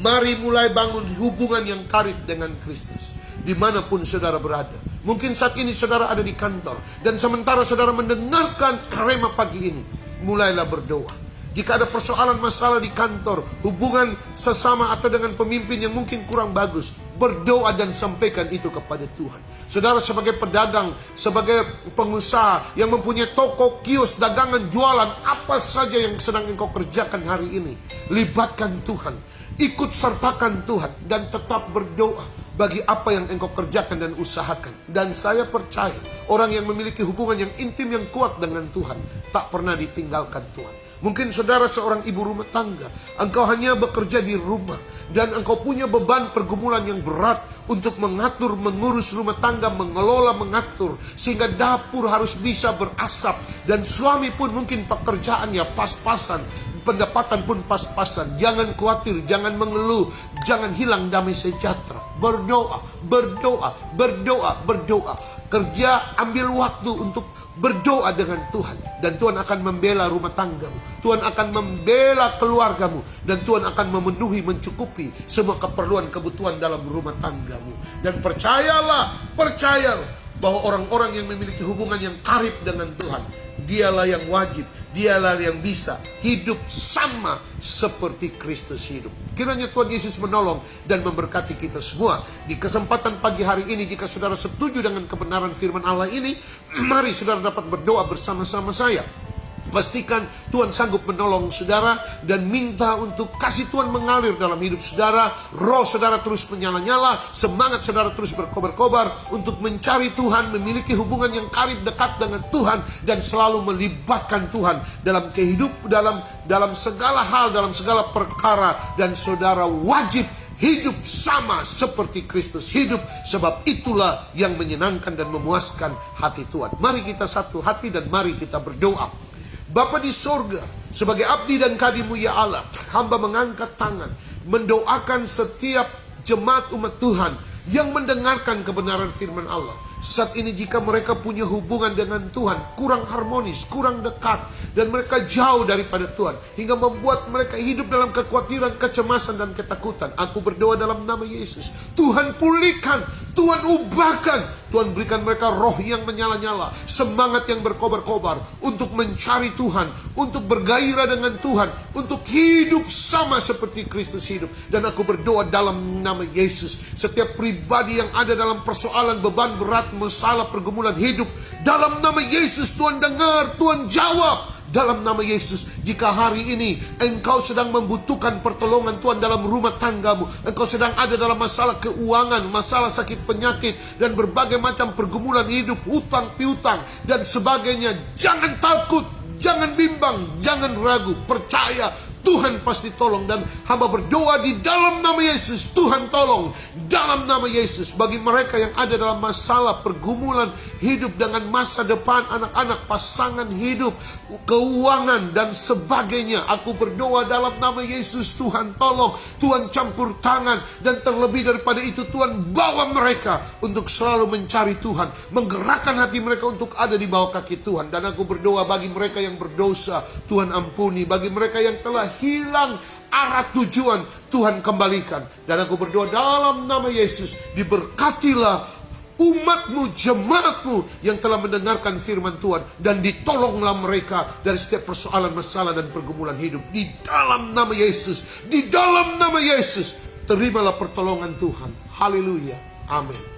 mari mulai bangun hubungan yang karib dengan Kristus dimanapun saudara berada. Mungkin saat ini saudara ada di kantor, dan sementara saudara mendengarkan rema pagi ini, mulailah berdoa. Jika ada persoalan masalah di kantor, hubungan sesama atau dengan pemimpin yang mungkin kurang bagus, berdoa dan sampaikan itu kepada Tuhan. Saudara sebagai pedagang, sebagai pengusaha yang mempunyai toko, kios, dagangan, jualan, apa saja yang sedang engkau kerjakan hari ini, libatkan Tuhan, ikut sertakan Tuhan, dan tetap berdoa bagi apa yang engkau kerjakan dan usahakan. Dan saya percaya, orang yang memiliki hubungan yang intim, yang kuat dengan Tuhan, tak pernah ditinggalkan Tuhan. Mungkin saudara seorang ibu rumah tangga, engkau hanya bekerja di rumah, dan engkau punya beban pergumulan yang berat untuk mengatur, mengurus rumah tangga, mengelola, mengatur, sehingga dapur harus bisa berasap, dan suami pun mungkin pekerjaannya pas-pasan, pendapatan pun pas-pasan. Jangan khawatir, jangan mengeluh, jangan hilang damai sejahtera. Berdoa, berdoa, berdoa, berdoa. Kerja, ambil waktu untuk berdoa dengan Tuhan, dan Tuhan akan membela rumah tanggamu, Tuhan akan membela keluargamu, dan Tuhan akan memenuhi, mencukupi semua keperluan kebutuhan dalam rumah tanggamu. Dan percayalah bahwa orang-orang yang memiliki hubungan yang karib dengan Tuhan, dialah yang wajib Dialah yang bisa hidup sama seperti Kristus hidup. Kiranya Tuhan Yesus menolong dan memberkati kita semua. Di kesempatan pagi hari ini, jika saudara setuju dengan kebenaran firman Allah ini, mari saudara dapat berdoa bersama-sama saya. Pastikan Tuhan sanggup menolong saudara dan minta untuk kasih Tuhan mengalir dalam hidup saudara. Roh saudara terus menyala-nyala, semangat saudara terus berkobar-kobar untuk mencari Tuhan, memiliki hubungan yang karib dekat dengan Tuhan, dan selalu melibatkan Tuhan dalam kehidupan, dalam segala hal, dalam segala perkara. Dan saudara wajib hidup sama seperti Kristus hidup, sebab itulah yang menyenangkan dan memuaskan hati Tuhan. Mari kita satu hati dan mari kita berdoa. Bapa di sorga, sebagai abdi dan kadimu ya Allah, hamba mengangkat tangan, mendoakan setiap jemaat umat Tuhan yang mendengarkan kebenaran firman Allah. Saat ini jika mereka punya hubungan dengan Tuhan kurang harmonis, kurang dekat, dan mereka jauh daripada Tuhan, hingga membuat mereka hidup dalam kekhawatiran, kecemasan, dan ketakutan, aku berdoa dalam nama Yesus, Tuhan pulihkan, Tuhan ubahkan, Tuhan berikan mereka roh yang menyala-nyala, semangat yang berkobar-kobar untuk mencari Tuhan, untuk bergairah dengan Tuhan, untuk hidup sama seperti Kristus hidup. Dan aku berdoa dalam nama Yesus, setiap pribadi yang ada dalam persoalan, beban berat, masalah, pergumulan hidup, dalam nama Yesus Tuhan dengar, Tuhan jawab. Dalam nama Yesus, jika hari ini engkau sedang membutuhkan pertolongan Tuhan dalam rumah tanggamu, engkau sedang ada dalam masalah keuangan, masalah sakit penyakit, dan berbagai macam pergumulan hidup, hutang piutang, dan sebagainya, jangan takut, jangan bimbang, jangan ragu, percaya Tuhan pasti tolong. Dan hamba berdoa di dalam nama Yesus, Tuhan tolong dalam nama Yesus bagi mereka yang ada dalam masalah pergumulan hidup dengan masa depan anak-anak, pasangan hidup, keuangan dan sebagainya. Aku berdoa dalam nama Yesus, Tuhan tolong, Tuhan campur tangan, dan terlebih daripada itu Tuhan bawa mereka untuk selalu mencari Tuhan, menggerakkan hati mereka untuk ada di bawah kaki Tuhan. Dan aku berdoa bagi mereka yang berdosa, Tuhan ampuni, bagi mereka yang telah hilang arah tujuan, Tuhan kembalikan. Dan aku berdoa dalam nama Yesus, diberkatilah umatmu, jemaatmu yang telah mendengarkan firman Tuhan, dan ditolonglah mereka dari setiap persoalan, masalah, dan pergumulan hidup. Di dalam nama Yesus, di dalam nama Yesus, terimalah pertolongan Tuhan. Haleluya, amin.